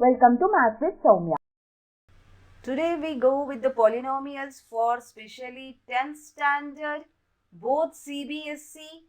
Welcome to Maths with Soumya. Today we go with the polynomials for specially 10th standard, both CBSE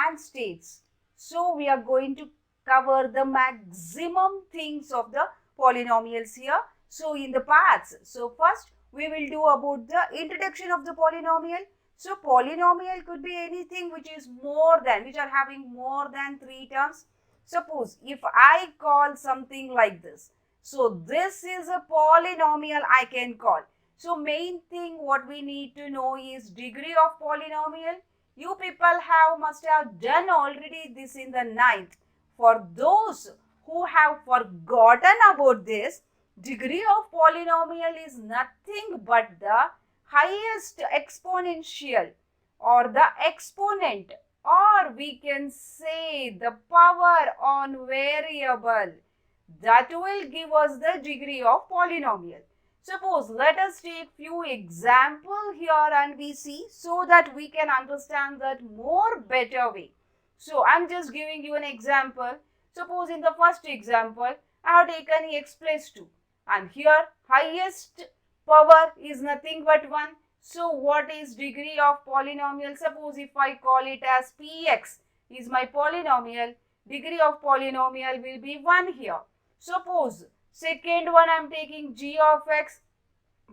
and states. So we are going to cover the maximum things of the polynomials here. So in the parts, first we will do about the introduction of the polynomial. So polynomial could be anything which is which are having more than 3 terms. Suppose if I call something like this. So this is a polynomial I can call. So main thing what we need to know is degree of polynomial. You people must have done already this in the 9th. For those who have forgotten about this, degree of polynomial is nothing but the highest exponential or the exponent, or we can say the power on variable that will give us the degree of polynomial. Suppose let us take few example here and we see so that we can understand that more better way. So I am just giving you an example. Suppose in the first example I have taken x plus 2 and here highest power is nothing but 1. So what is degree of polynomial? Suppose if I call it as px is my polynomial, degree of polynomial will be 1 here. Suppose second one I am taking g of x,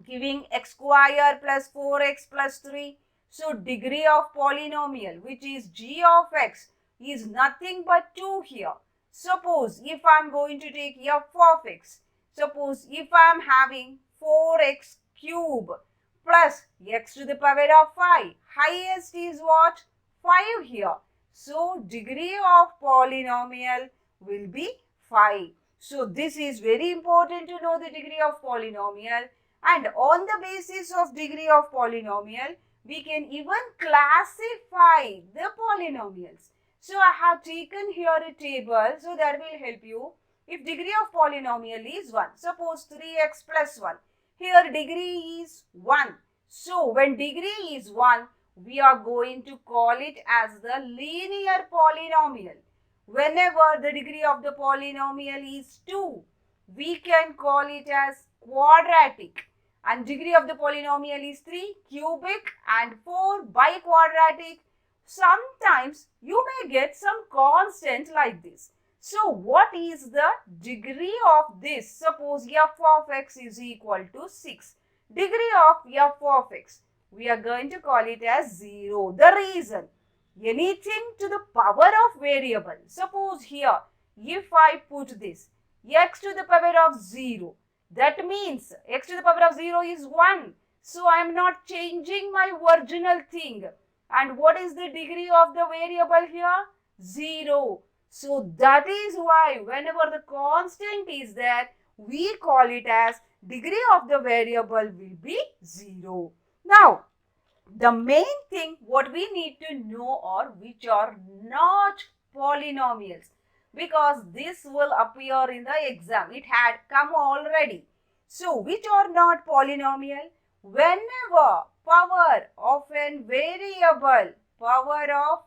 giving x square plus 4x plus 3. So degree of polynomial, which is g of x, is nothing but 2 here. Suppose if I am going to take f of x, suppose if I am having 4x cube plus x to the power of 5, highest is what? 5 here. So degree of polynomial will be 5. So this is very important to know the degree of polynomial, and on the basis of degree of polynomial, we can even classify the polynomials. So I have taken here a table, so that will help you. If degree of polynomial is 1, suppose 3x plus 1, here degree is 1. So when degree is 1, we are going to call it as the linear polynomial. Whenever the degree of the polynomial is 2, we can call it as quadratic. And degree of the polynomial is 3, cubic, and 4, biquadratic. Sometimes you may get some constant like this. So what is the degree of this? Suppose f of x is equal to 6. Degree of f of x, we are going to call it as 0. The reason, anything to the power of variable. Suppose here, if I put this x to the power of 0, that means x to the power of 0 is 1. So I am not changing my original thing. And what is the degree of the variable here? 0. So that is why whenever the constant is there, we call it as degree of the variable will be 0. Now, the main thing what we need to know are which are not polynomials, because this will appear in the exam. It had come already. So which are not polynomial? Whenever power of a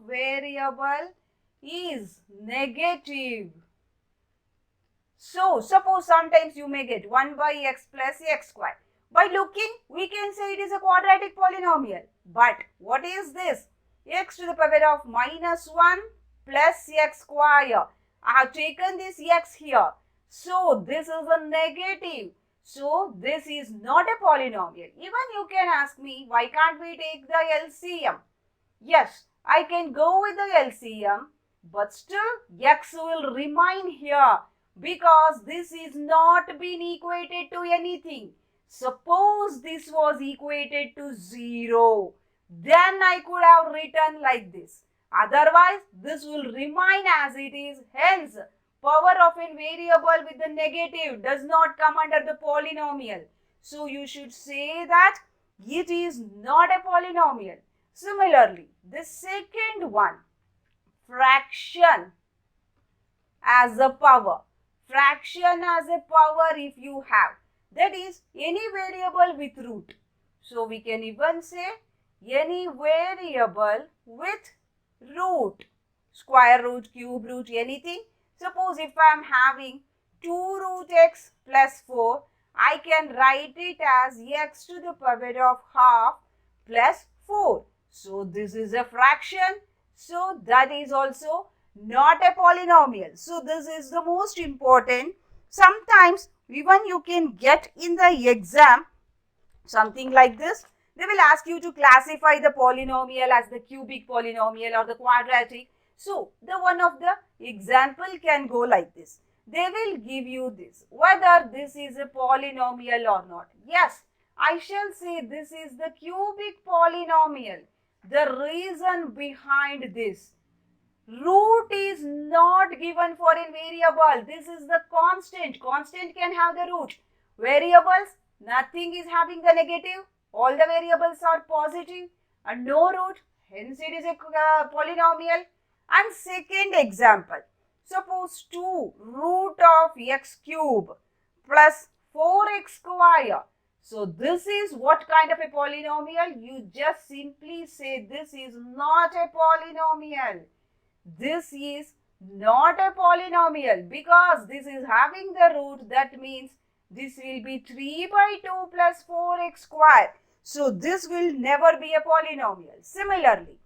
variable is negative. So suppose sometimes you may get 1 by x plus x square. By looking, we can say it is a quadratic polynomial. But what is this? X to the power of minus 1 plus x square. I have taken this x here. So this is a negative. So this is not a polynomial. Even you can ask me, why can't we take the LCM? Yes, I can go with the LCM, but still x will remain here because this is not been equated to anything. Suppose this was equated to 0, then I could have written like this. Otherwise, this will remain as it is. Hence, power of a variable with the negative does not come under the polynomial. So, you should say that it is not a polynomial. Similarly, the second one, fraction as a power. Fraction as a power if you have, that is any variable with root. So we can even say any variable with root, square root, cube root, anything. Suppose if I am having 2 root x plus 4, I can write it as x to the power of half plus 4. So this is a fraction. So that is also not a polynomial. So this is the most important. Sometimes even you can get in the exam something like this. They will ask you to classify the polynomial as the cubic polynomial or the quadratic. So the one of the example can go like this. They will give you this, whether this is a polynomial or not. Yes, I shall say this is the cubic polynomial. The reason behind this, root is not given for a variable. This is the constant. Constant can have the root. Variables, nothing is having the negative. All the variables are positive and no root. Hence it is a polynomial. And second example, suppose 2 root of x cube plus 4x square. So this is what kind of a polynomial? You just simply say this is not a polynomial. This is not a polynomial because this is having the root. That means this will be 3 by 2 plus 4x square. So this will never be a polynomial. Similarly,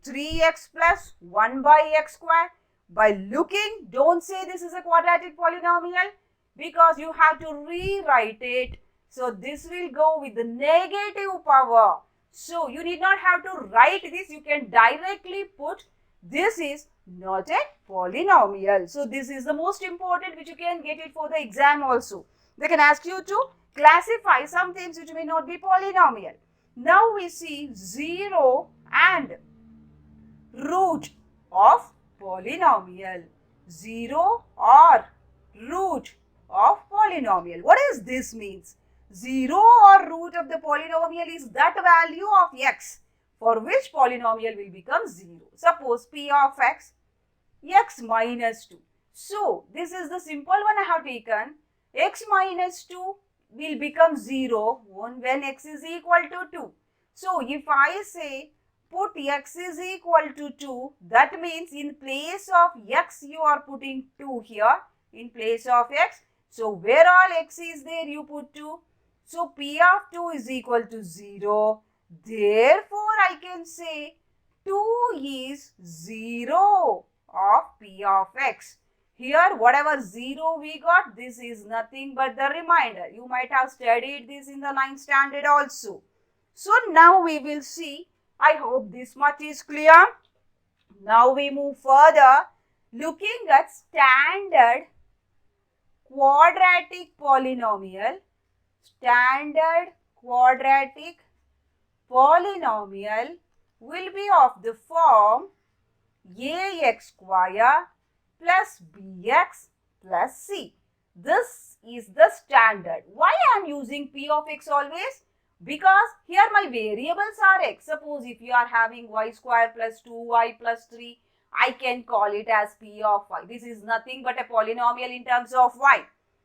3x plus 1 by x square. By looking, don't say this is a quadratic polynomial because you have to rewrite it. So this will go with the negative power. So you need not have to write this. You can directly put this is not a polynomial. So this is the most important, which you can get it for the exam also. They can ask you to classify some things which may not be polynomial. Now we see 0 and root of polynomial. 0 or root of polynomial. What does this means? 0 or root of the polynomial is that value of x for which polynomial will become 0. Suppose p of x, x minus 2. So this is the simple one I have taken. X minus 2 will become 0 when x is equal to 2. So if I say put x is equal to 2, that means in place of x you are putting 2 here in place of x. So where all x is there you put 2. So p of 2 is equal to 0. Therefore I can say 2 is 0 of p of x. Here whatever 0 we got, this is nothing but the remainder. You might have studied this in the 9th standard also. So now we will see. I hope this much is clear. Now we move further looking at standard quadratic polynomial. Standard quadratic polynomial will be of the form ax square plus bx plus c. This is the standard. Why I am using p of x always? Because here my variables are x. Suppose if you are having y square plus 2y plus 3, I can call it as p of y. This is nothing but a polynomial in terms of y.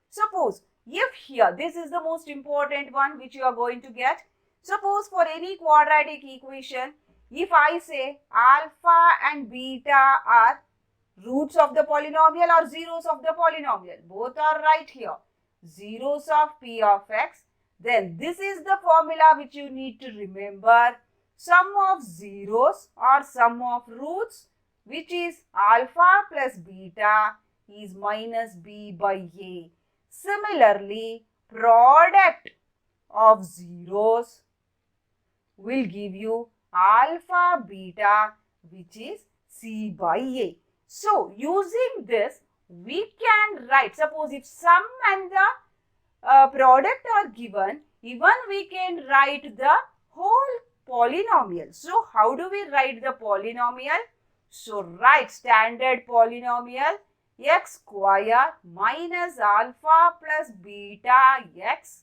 Suppose if here, this is the most important one which you are going to get. Suppose for any quadratic equation, if I say alpha and beta are roots of the polynomial or zeros of the polynomial, both are right here. Zeros of p of x. Then this is the formula which you need to remember. Sum of zeros or sum of roots, which is alpha plus beta, is minus b by a. Similarly, product of zeros will give you alpha beta, which is c by a. So using this we can write, suppose if sum and the product are given, even we can write the whole polynomial. So how do we write the polynomial? So write standard polynomial x square minus alpha plus beta x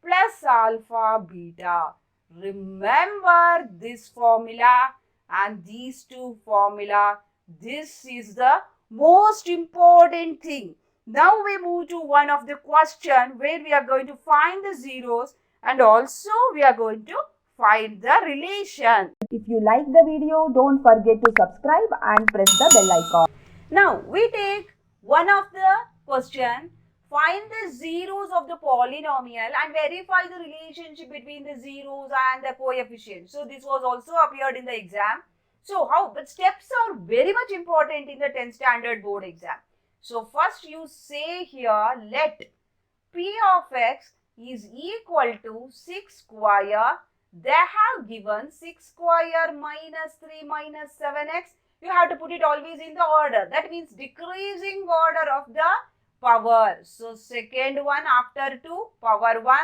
plus alpha beta. Remember this formula and these two formula. This is the most important thing. Now we move to one of the question where we are going to find the zeros and also we are going to find the relation. If you like the video, don't forget to subscribe and press the bell icon. Now we take one of the question find the zeros of the polynomial and verify the relationship between the zeros and the coefficients. So this was also appeared in the exam. So but steps are very much important in the 10th standard board exam. So first you say here, let P of x is equal to 6 square. They have given 6 square minus 3 minus 7x. You have to put it always in the order. That means decreasing order of the power. So second one after 2 power 1.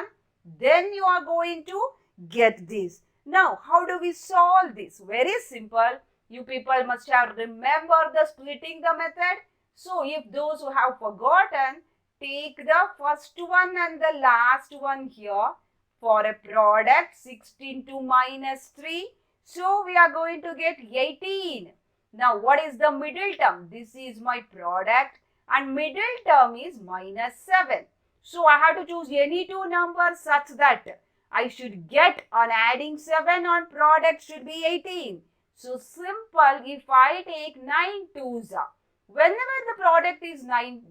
Then you are going to get this. Now how do we solve this? Very simple. You people must have remembered the splitting the method. So if those who have forgotten, take the first one and the last one here for a product 16 to minus 3. So we are going to get 18. Now what is the middle term? This is my product and middle term is minus 7. So I have to choose any two numbers such that I should get on adding 7 on product should be 18. So simple, if I take 9 twos, whenever the product is 9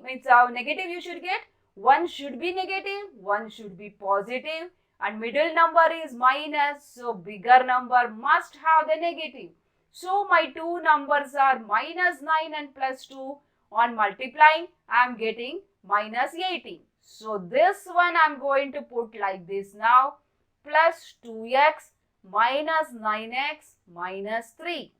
means negative you should get, one should be negative, one should be positive and middle number is minus, so bigger number must have the negative. So my two numbers are minus 9 and plus 2. On multiplying, I am getting minus 18. So this one I am going to put like this now, plus 2x minus 9x minus 3.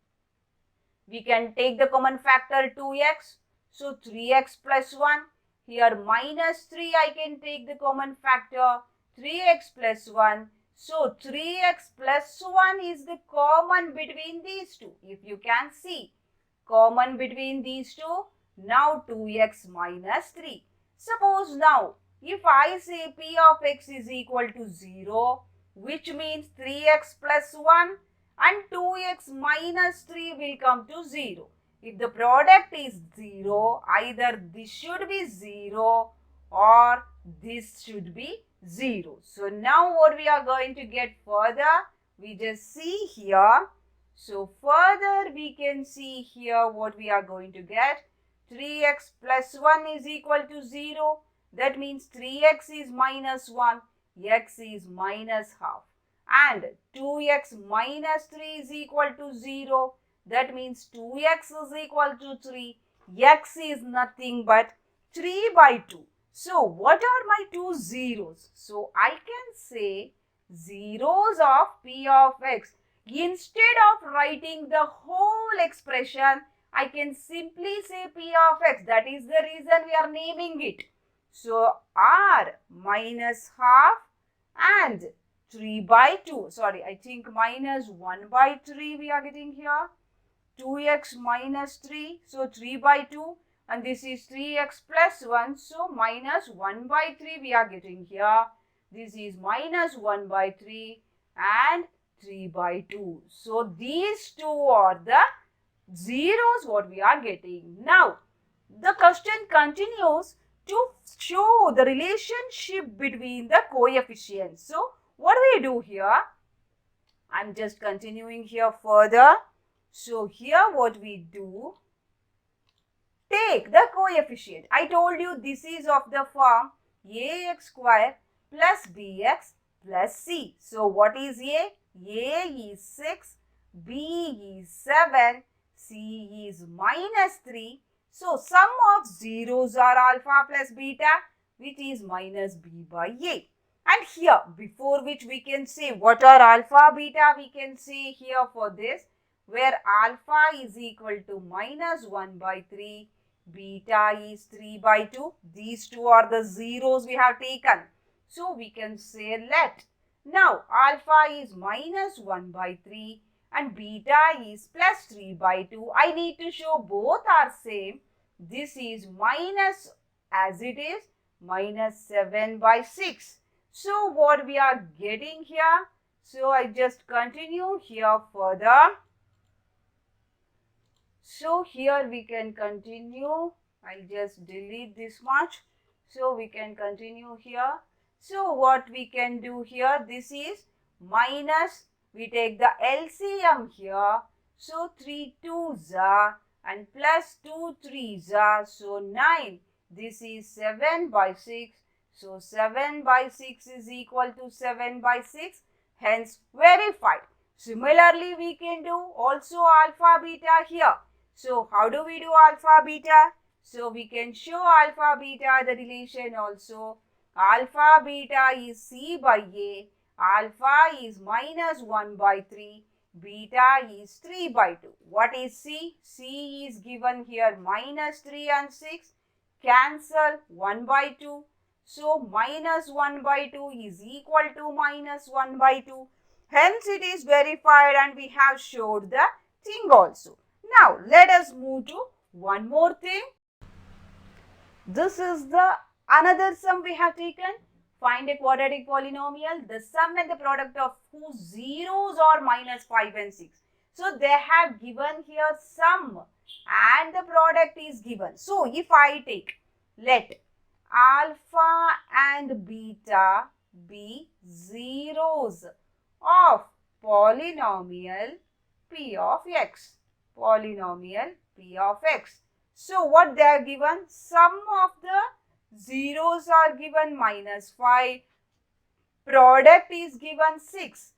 We can take the common factor 2x. So 3x plus 1. Here minus 3 I can take the common factor 3x plus 1. So 3x plus 1 is the common between these two. If you can see, common between these two. Now 2x minus 3. Suppose now if I say P of x is equal to 0, which means 3x plus 1 and 2x minus 3 will come to 0. If the product is 0, either this should be 0 or this should be 0. So now what we are going to get further, we just see here. So further we can see here what we are going to get. 3x plus 1 is equal to 0. That means 3x is minus 1, x is minus half. And 2x minus 3 is equal to 0. That means 2x is equal to 3. X is nothing but 3 by 2. So what are my two zeros? So I can say zeros of P of x. Instead of writing the whole expression, I can simply say P of x. That is the reason we are naming it. So r minus half and 3 by 2. Sorry, I think minus 1 by 3 we are getting here. 2x minus 3. So 3 by 2. And this is 3x plus 1. So minus 1 by 3 we are getting here. This is minus 1 by 3 and 3 by 2. So these two are the zeros what we are getting. Now the question continues to show the relationship between the coefficients. So what do we do here? I am just continuing here further. So here what we do, take the coefficient. I told you this is of the form ax square plus bx plus c. So what is A? A is 6, B is 7, C is minus 3. So sum of zeros are alpha plus beta, which is minus b by A. And here, before which we can say what are alpha, beta, we can say here for this, where alpha is equal to minus 1 by 3, beta is 3 by 2. These two are the zeros we have taken. So we can say let. Now alpha is minus 1 by 3 and beta is plus 3 by 2. I need to show both are same. This is minus as it is minus 7 by 6. So what we are getting here? So I just continue here further. So here we can continue. I'll just delete this much. So we can continue here. So what we can do here, this is minus, we take the LCM here. So 3 2s are and plus 2 3s are, so 9. This is 7 by 6. So 7 by 6 is equal to 7 by 6. Hence verified. Similarly, we can do also alpha beta here. So how do we do alpha beta? So we can show alpha beta the relation also. Alpha beta is C by A. Alpha is minus 1 by 3. Beta is 3 by 2. What is C? C is given here minus 3 and 6. Cancel 1 by 2. So minus 1 by 2 is equal to minus 1 by 2. Hence it is verified and we have showed the thing also. Now let us move to one more thing. This is the another sum we have taken. Find a quadratic polynomial. The sum and the product of whose zeros are minus 5 and 6. So they have given here sum and the product is given. So if I take, let alpha and beta be zeros of polynomial p of x. Polynomial p of x. So what they are given? Sum of the zeros are given minus 5. Product is given 6.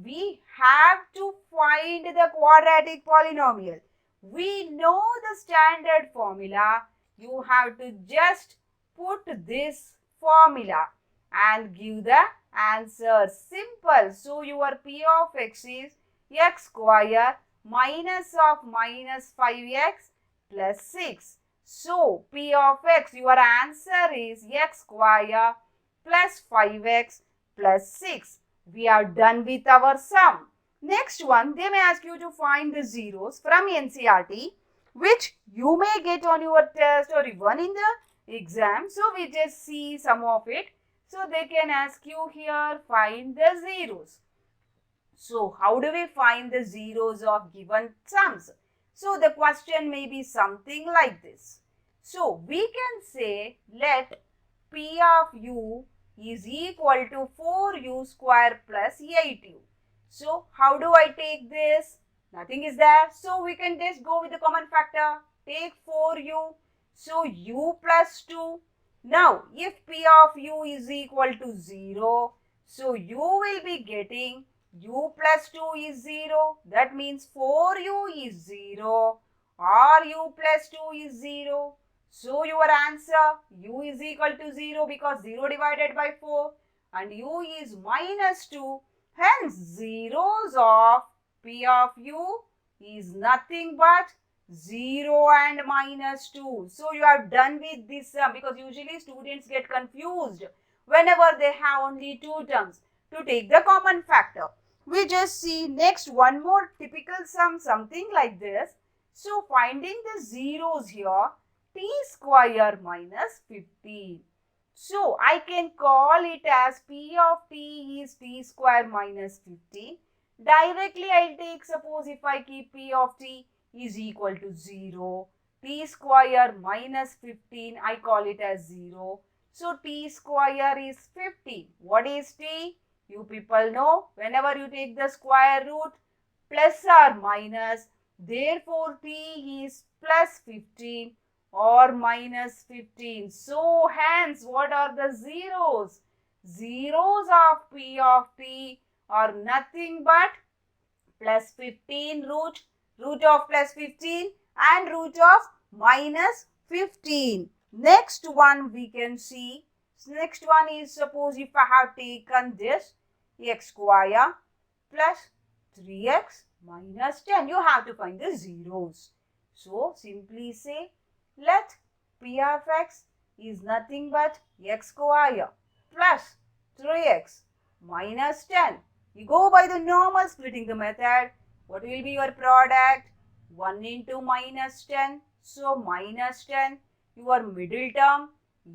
We have to find the quadratic polynomial. We know the standard formula. You have to just put this formula and give the answer. Simple. So your p of x is x square minus of minus 5x plus 6. So p of x, your answer is x square plus 5x plus 6. We are done with our sum. Next one, they may ask you to find the zeros from NCERT, which you may get on your test or even in the exam. So we just see some of it. So they can ask you here, find the zeros. So how do we find the zeros of given sums? So the question may be something like this. So we can say, let p of u is equal to 4u square plus 8u. So how do I take this? Nothing is there. So we can just go with the common factor. Take 4u. So u plus 2. Now if p of u is equal to 0, so you will be getting u plus 2 is 0. That means 4u is 0 or u plus 2 is 0. So your answer, u is equal to 0 because 0 divided by 4 and u is minus 2. Hence zeros of p of u is nothing but 0 and minus 2. So you are done with this sum because usually students get confused whenever they have only two terms. To take the common factor, we just see next one more typical sum, something like this. So finding the zeros here, t square minus 15. So I can call it as p of t is t square minus 15. Directly I'll take, suppose if I keep p of t is equal to 0, t square minus 15, I call it as 0. So t square is 15. What is t? You people know, whenever you take the square root, plus or minus, therefore t is plus 15 or minus 15. So hence what are the zeros? Zeros of p of t are nothing but plus 15 root of plus 15 and root of minus 15. Next one we can see. Next one is, suppose if I have taken this x square plus 3x minus 10. You have to find the zeros. So simply say, let p of x is nothing but x square plus 3x minus 10. You go by the normal splitting the method. What will be your product? 1 into minus 10. So minus 10. Your middle term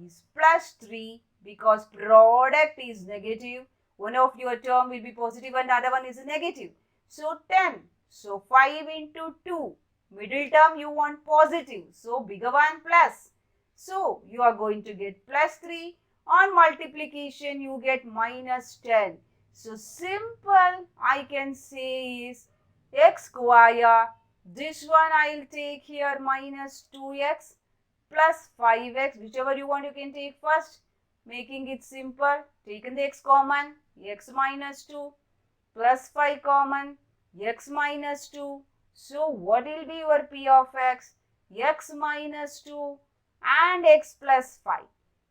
is plus 3 because product is negative. One of your term will be positive and the other one is negative. So 10. So 5 into 2. Middle term you want positive. So bigger one plus. So you are going to get plus 3. On multiplication you get minus 10. So simple I can say is x square. This one I will take here minus 2x plus 5x, whichever you want you can take first. Making it simple, taken the x common, x minus 2 plus 5 common, x minus 2. So what will be your p of x? X minus 2 and x plus 5.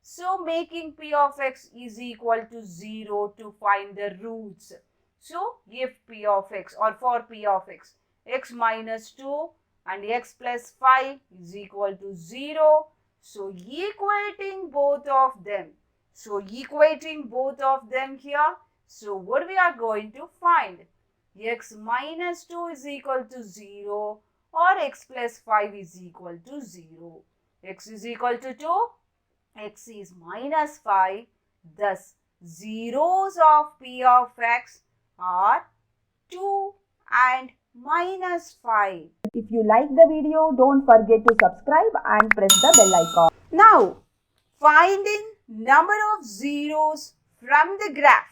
So making p of x is equal to 0 to find the roots. So if p of x or for p of x, x minus 2 and x plus 5 is equal to 0. So equating both of them. So equating both of them here. So what we are going to find? X minus 2 is equal to 0 or x plus 5 is equal to 0. X is equal to 2. X is minus 5. Thus, zeros of p of x are 2 and minus 5. If you like the video, don't forget to subscribe and press the bell icon. Now, finding number of zeros from the graph.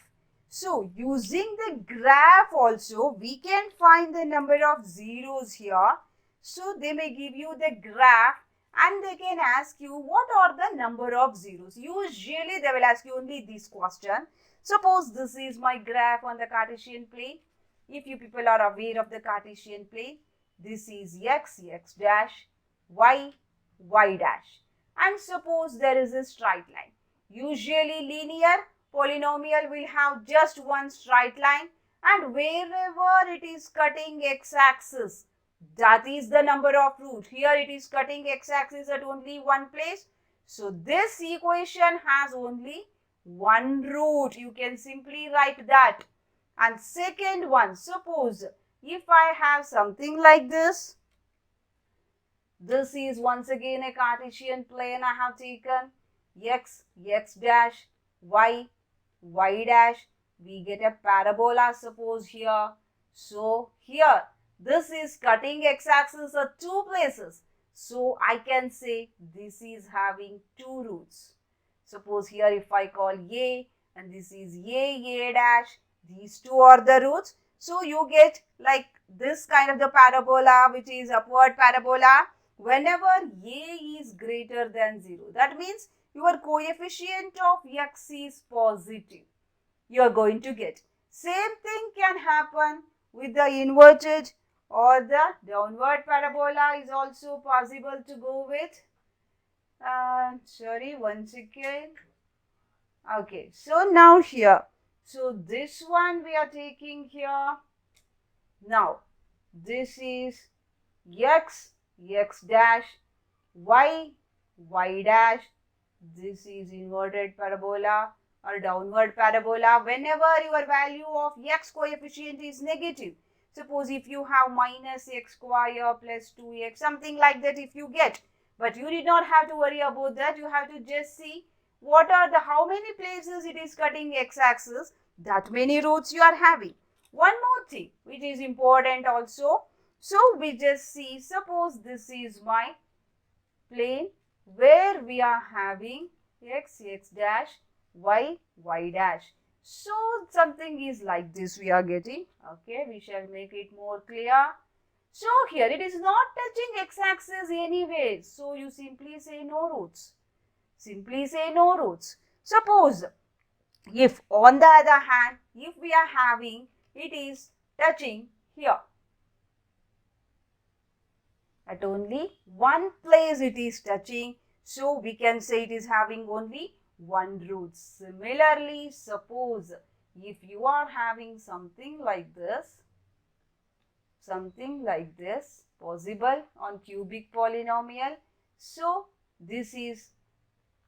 So, using the graph also, we can find the number of zeros here. So, they may give you the graph and they can ask you what are the number of zeros. Usually, they will ask you only this question. Suppose this is my graph on the Cartesian plane. If you people are aware of the Cartesian plane, this is x, x dash, y, y dash. And suppose there is a straight line. Usually linear polynomial will have just one straight line, and wherever it is cutting x-axis, that is the number of root. Here it is cutting x-axis at only one place. So this equation has only one root. You can simply write that. And second one, suppose if I have something like this. This is once again a Cartesian plane I have taken. X, x dash, y, y dash. We get a parabola suppose here. So here this is cutting x-axis at two places. So I can say this is having two roots. Suppose here if I call a and this is a dash. These two are the roots. So you get like this kind of the parabola, which is upward parabola. Whenever a is greater than 0, that means your coefficient of x is positive. You are going to get. Same thing can happen with the inverted or the downward parabola is also possible to go with. Sorry, once again. Okay, so now here. So this one we are taking here. Now, this is x, x dash, y, y dash. This is inverted parabola or downward parabola. Whenever your value of x coefficient is negative, suppose if you have minus x square plus 2x, something like that if you get. But you did not have to worry about that. You have to just see what are the, how many places it is cutting x-axis, that many roots you are having. One more thing which is important also. So we just see, suppose this is my plane where we are having x, x dash, y, y dash. So something is like this we are getting. Okay, we shall make it more clear. So here it is not touching x-axis anyway. So you simply say no roots. Simply say no roots. Suppose if on the other hand, if we are having it is touching here. At only one place it is touching. So we can say it is having only one root. Similarly, suppose if you are having something like this possible on cubic polynomial. So this is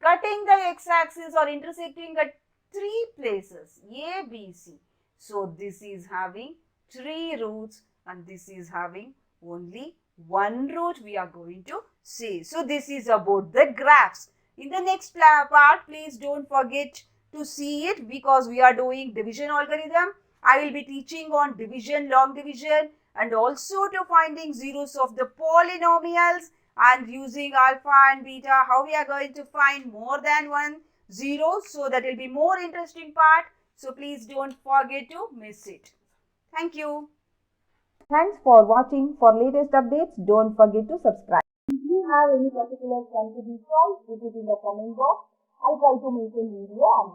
cutting the x-axis or intersecting at three places A, B, C. So this is having three roots and this is having only one root we are going to say. So this is about the graphs. In the next part, please don't forget to see it because we are doing division algorithm. I will be teaching on division, long division, and also to finding zeros of the polynomials and using alpha and beta, how we are going to find more than one zero. So that will be more interesting part. So please don't forget to miss it. Thank you. Thanks for watching. For latest updates, don't forget to subscribe. you have any particular sum to be solved, put it in the comment box. I'll try to make a video and